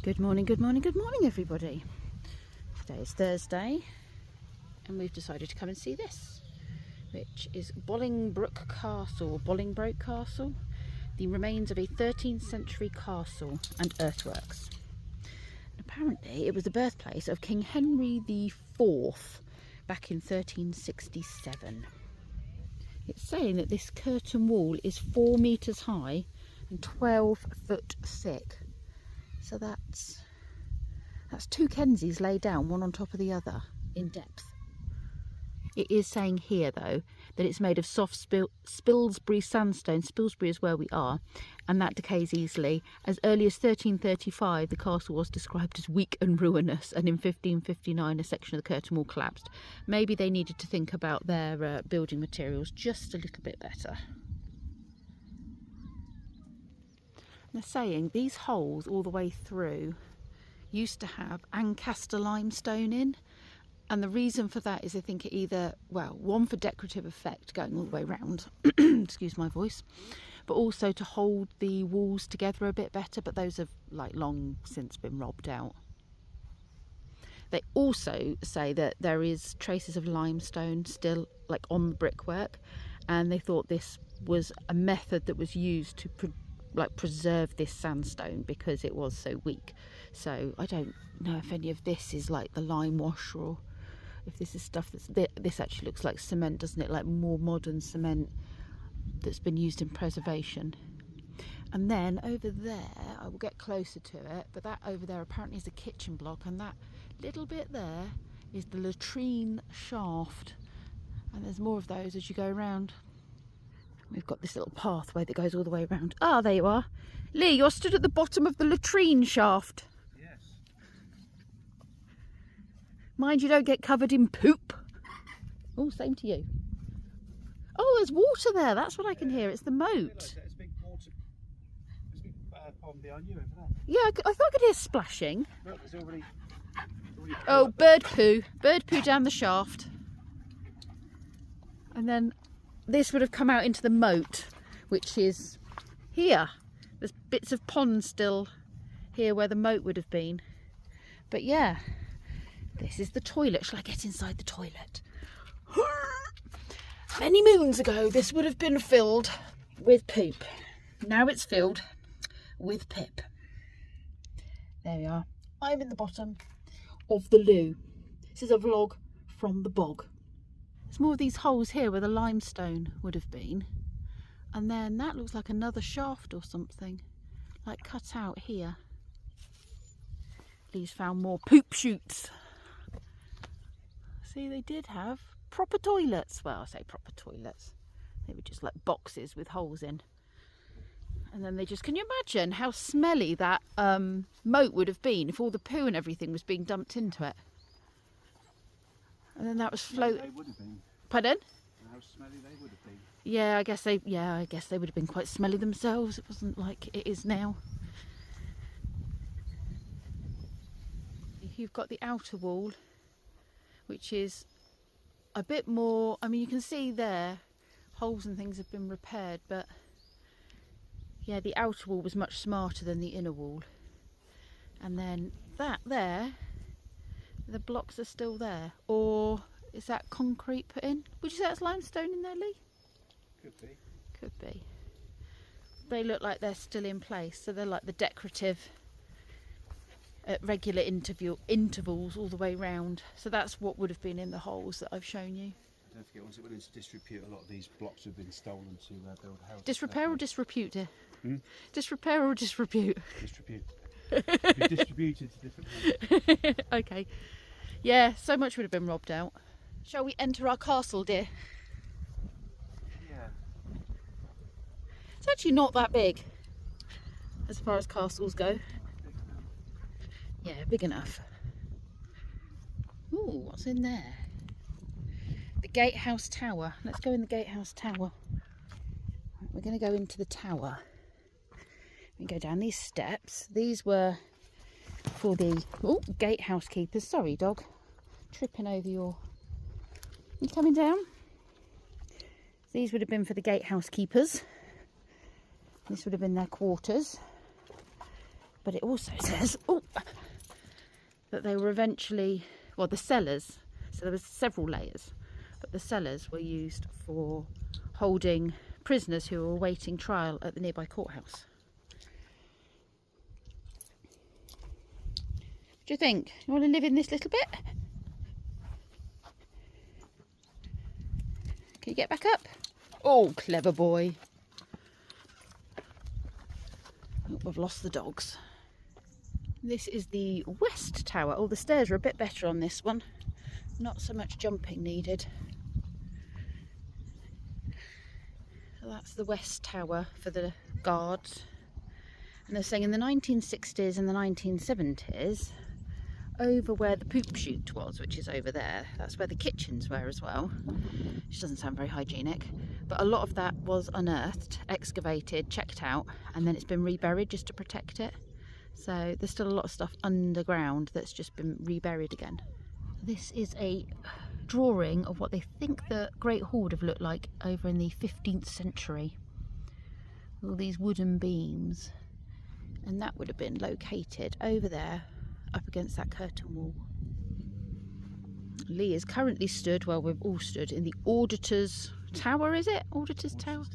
Good morning, everybody. Today is Thursday and we've decided to come and see this, which is Bolingbroke Castle, the remains of a 13th century castle and earthworks. And apparently it was the birthplace of King Henry IV back in 1367. It's saying that this curtain wall is 4 metres high and 12 foot thick. So that's 2 Kensies laid down, one on top of the other, in depth. It is saying here, though, that it's made of soft Spilsby sandstone. Spilsby is where we are, and that decays easily. As early as 1335, the castle was described as weak and ruinous, and in 1559, a section of the curtain wall collapsed. Maybe they needed to think about their building materials just a little bit better. They're saying these holes all the way through used to have Ancaster limestone in, and the reason for that is I think it either, well, one for decorative effect going all the way round, excuse my voice, but also to hold the walls together a bit better, but those have like long since been robbed out. They also say that there is traces of limestone still like on the brickwork, and they thought this was a method that was used to preserve this sandstone because it was so weak. So I don't know if any of this is like the lime wash, or if this is stuff this actually looks like cement, doesn't it? Like more modern cement that's been used in preservation. And then over there, I will get closer to it, but that over there apparently is a kitchen block, and that little bit there is the latrine shaft, and there's more of those as you go around. We've got this little pathway that goes all the way around. Ah, there you are. Lee, you're stood at the bottom of the latrine shaft. Yes. Mind you don't get covered in poop. Oh, same to you. Oh, there's water there. That's what I can hear. It's the moat. There's a big water. There's a big pond behind you over there. Yeah, I thought I could hear splashing. Look, there's already oh, bird poo. Bird poo down the shaft. And then this would have come out into the moat, which is here. There's bits of pond still here where the moat would have been. But yeah, this is the toilet. Shall I get inside the toilet? Many moons ago, this would have been filled with poop. Now it's filled with pip. There we are. I'm in the bottom of the loo. This is a vlog from the bog. There's more of these holes here where the limestone would have been, and then that looks like another shaft or something, like cut out here. Lee's found more poop chutes. See, they did have proper toilets. Well, I say proper toilets. They were just like boxes with holes in. And then they just, can you imagine how smelly that moat would have been if all the poo and everything was being dumped into it? And then that was floating. They would have been. Pardon? How smelly they would have been. Yeah, I guess they would have been quite smelly themselves. It wasn't like it is now. You've got the outer wall, which is a bit more, I mean, you can see there holes and things have been repaired, but yeah, the outer wall was much smarter than the inner wall. And then that there, the blocks are still there, or is that concrete put in? Would you say that's limestone in there, Lee? Could be. Could be. They look like they're still in place, so they're like the decorative at regular intervals all the way round. So that's what would have been in the holes that I've shown you. Don't forget, once it went into disrepute, a lot of these blocks have been stolen to build houses. Disrepair or disrepute, dear? Hmm? Disrepair or disrepute? Distribute. Be distributed to different places. Okay. Yeah, so much would have been robbed out. Shall we enter our castle, dear? Yeah. It's actually not that big as far as castles go. Yeah, big enough. Ooh, what's in there? The gatehouse tower. Let's go in the gatehouse tower. We're going to go into the tower. We go down these steps. These were for the gatehouse keepers. Sorry, dog. Tripping over your... You coming down? These would have been for the gatehouse keepers. This would have been their quarters. But it also says that they were eventually, well, the cellars, so there was several layers, but the cellars were used for holding prisoners who were awaiting trial at the nearby courthouse. What do you think? You want to live in this little bit? Can you get back up? Oh, clever boy. Oh, we've lost the dogs. This is the West Tower. Oh, the stairs are a bit better on this one. Not so much jumping needed. So that's the West Tower for the guards. And they're saying in the 1960s and the 1970s, over where the poop chute was, which is over there, that's where the kitchens were as well, which doesn't sound very hygienic, but a lot of that was unearthed, excavated, checked out, and then it's been reburied just to protect it. So there's still a lot of stuff underground that's just been reburied again. This is a drawing of what they think the Great Hall would have looked like over in the 15th century. All these wooden beams, and that would have been located over there up against that curtain wall. Lee is currently stood, well, we've all stood in the Auditor's Tower, is it? Auditor's Tower?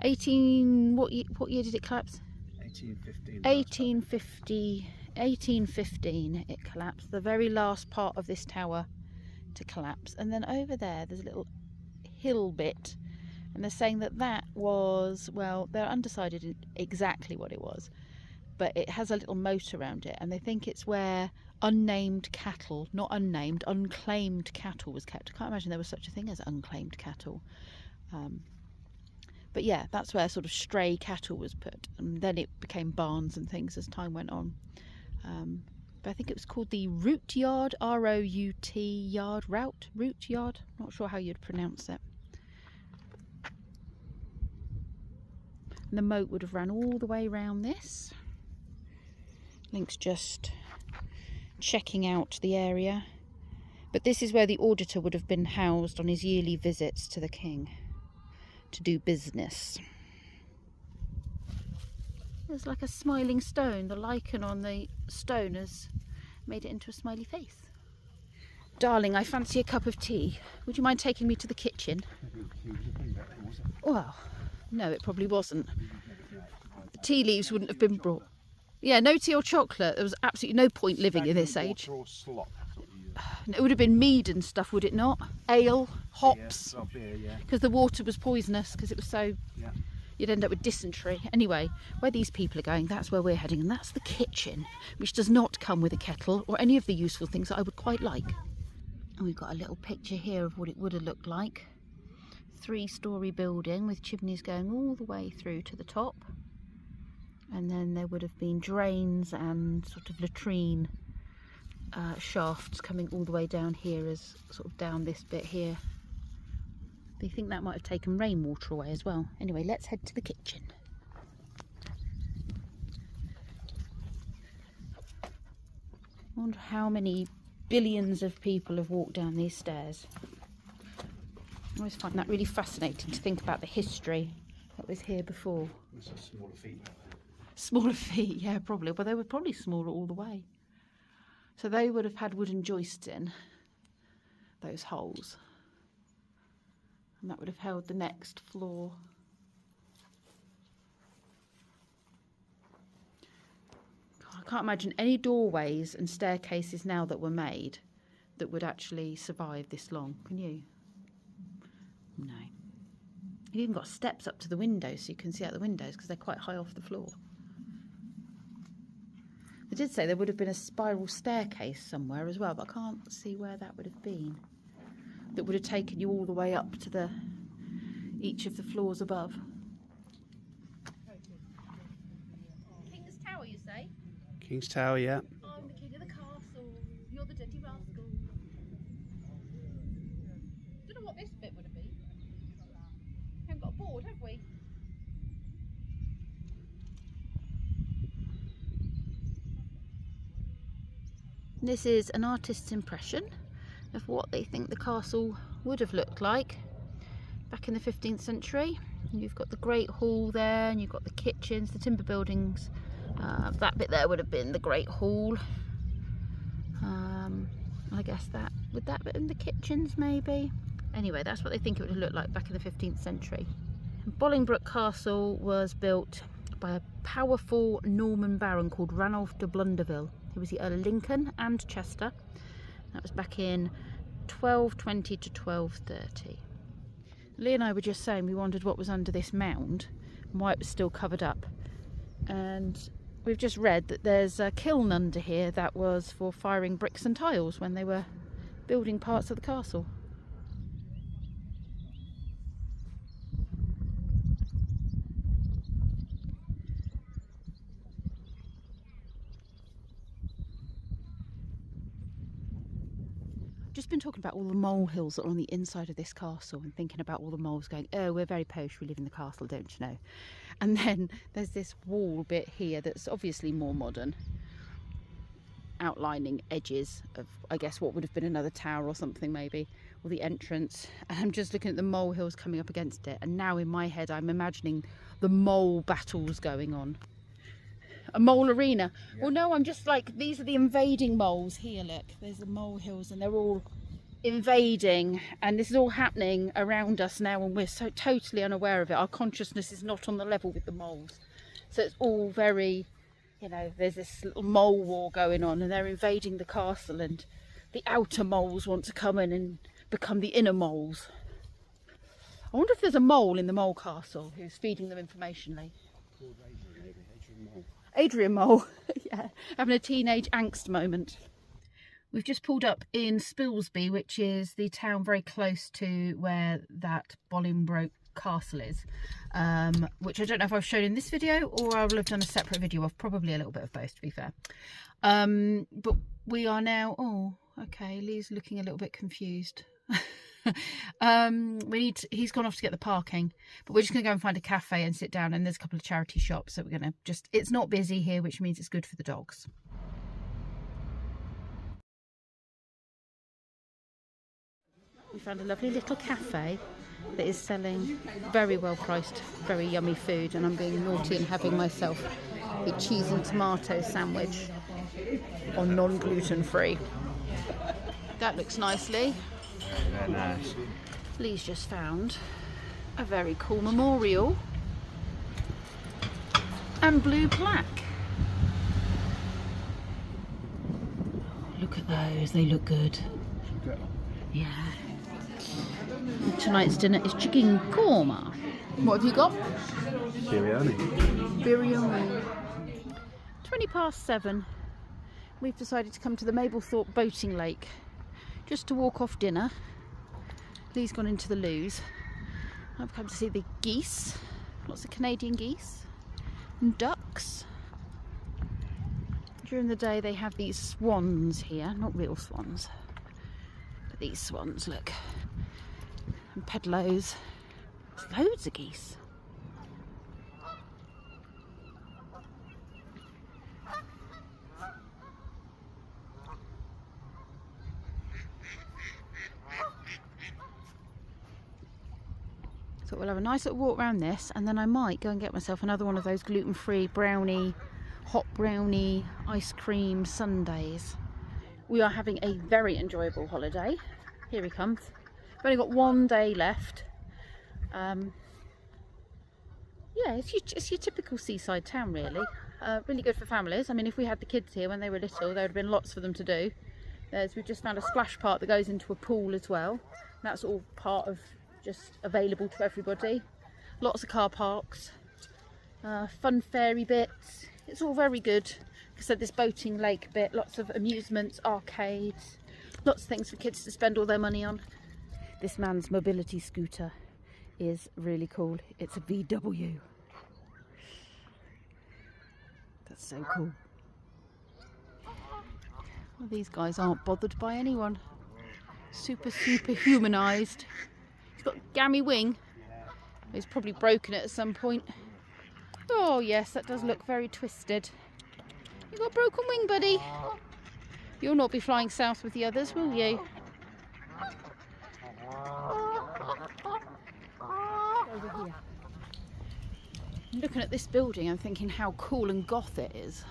18, what year did it collapse? 1815 it collapsed, the very last part of this tower to collapse. And then over there's a little hill bit, and they're saying that that was, well, they're undecided in exactly what it was, but it has a little moat around it, and they think it's where unnamed cattle, not unnamed, unclaimed cattle was kept. I can't imagine there was such a thing as unclaimed cattle. But yeah, that's where sort of stray cattle was put, and then it became barns and things as time went on. But I think it was called the Root Yard, R-O-U-T Yard, Root Yard, not sure how you'd pronounce it. And the moat would have ran all the way around this. Link's just checking out the area. But this is where the auditor would have been housed on his yearly visits to the king to do business. There's like a smiling stone. The lichen on the stone has made it into a smiley face. Darling, I fancy a cup of tea. Would you mind taking me to the kitchen? Well, no, it probably wasn't. The tea leaves wouldn't have been brought. Yeah, no tea or chocolate. There was absolutely no point living in this age. It would have been mead and stuff, would it not? Ale, hops. Because the water was poisonous, because it was so... Yeah. You'd end up with dysentery. Anyway, where these people are going, that's where we're heading, and that's the kitchen, which does not come with a kettle or any of the useful things that I would quite like. And we've got a little picture here of what it would have looked like. 3-storey building with chimneys going all the way through to the top. And then there would have been drains and sort of latrine shafts coming all the way down here, as sort of down this bit here. They think that might have taken rainwater away as well. Anyway, let's head to the kitchen. I wonder how many billions of people have walked down these stairs. I always find that really fascinating to think about the history that was here before. Smaller feet. Smaller feet, yeah, probably. Well, they were probably smaller all the way. So they would have had wooden joists in those holes. And that would have held the next floor. I can't imagine any doorways and staircases now that were made that would actually survive this long. Can you? No. You've even got steps up to the windows so you can see out the windows, because they're quite high off the floor. They did say there would have been a spiral staircase somewhere as well, but I can't see where that would have been. That would have taken you all the way up to each of the floors above. King's Tower, you say? King's Tower, yeah. I'm the king of the castle. You're the dirty rascal. Don't know what this bit would have been. We haven't got a board, have we? This is an artist's impression of what they think the castle would have looked like back in the 15th century. And you've got the Great Hall there, and you've got the kitchens. The timber buildings That bit there would have been the Great Hall. I guess would that be in the kitchens maybe? Anyway, that's what they think it would have looked like back in the 15th century. Bolingbroke Castle was built by a powerful Norman baron called Ranulph de Blunderville, who was the Earl of Lincoln and Chester. That was back in 1220 to 1230. Lee and I were just saying we wondered what was under this mound and why it was still covered up. And we've just read that there's a kiln under here that was for firing bricks and tiles when they were building parts of the castle. Just been talking about all the molehills that are on the inside of this castle and thinking about all the moles going, oh, we're very posh, we live in the castle, don't you know? And then there's this wall bit here that's obviously more modern, outlining edges of, I guess, what would have been another tower or something maybe, or the entrance. And I'm just looking at the molehills coming up against it, and now in my head I'm imagining the mole battles going on. A mole arena. Yeah. Well, no, I'm just like, these are the invading moles. Here, look, there's the molehills and they're all invading, and this is all happening around us now and we're so totally unaware of it. Our consciousness is not on the level with the moles. So it's all very, you know, there's this little mole war going on and they're invading the castle, and the outer moles want to come in and become the inner moles. I wonder if there's a mole in the mole castle who's feeding them information, Lee. Adrian Mole, yeah, having a teenage angst moment. We've just pulled up in Spilsby, which is the town very close to where that Bolingbroke Castle is, which I don't know if I've shown in this video or I will have done a separate video of, probably a little bit of both, to be fair. But we are now, oh, okay, Lee's looking a little bit confused. He's gone off to get the parking, but we're just gonna go and find a cafe and sit down, and there's a couple of charity shops, so we're gonna just, it's not busy here, which means it's good for the dogs. We found a lovely little cafe that is selling very well priced, very yummy food, and I'm being naughty and having myself a cheese and tomato sandwich on non-gluten free. That looks nicely. Very nice. Lee's just found a very cool memorial and blue plaque. Look at those, they look good. Yeah. And tonight's dinner is chicken korma. What have you got? Biryani. Biryani. 7:20. We've decided to come to the Mablethorpe boating lake just to walk off dinner. Lee's gone into the loos. I've come to see the geese, lots of Canadian geese and ducks. During the day they have these swans here, not real swans, but these swans, look, and pedlos. There's loads of geese. So we'll have a nice little walk around this, and then I might go and get myself another one of those gluten-free brownie, hot brownie ice cream sundaes. We are having a very enjoyable holiday. Here he comes. We've only got one day left. Yeah, it's your typical seaside town, really. Really good for families. I mean, if we had the kids here when they were little, there would have been lots for them to do. We've just found a splash park that goes into a pool as well. That's all part of just available to everybody. Lots of car parks, fun ferry bits. It's all very good. Like I said, this boating lake bit, lots of amusements, arcades, lots of things for kids to spend all their money on. This man's mobility scooter is really cool. It's a VW. That's so cool. Well, these guys aren't bothered by anyone. Super humanised. He's got a gammy wing. He's probably broken it at some point. Oh yes, that does look very twisted. You got a broken wing, buddy. You'll not be flying south with the others, will you? Over here. Looking at this building, I'm thinking how cool and goth it is.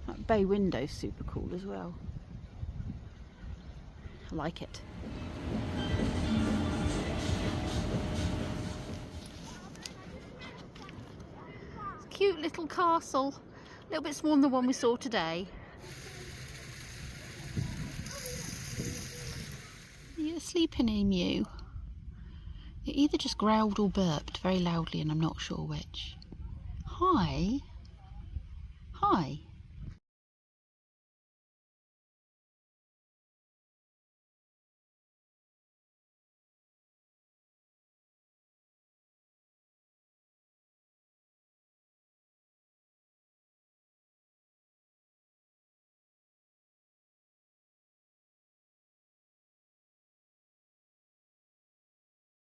That bay window's super cool as well. I like it. It's a cute little castle. A little bit smaller than the one we saw today. Are you sleeping, emu? It either just growled or burped very loudly and I'm not sure which. Hi. Hi.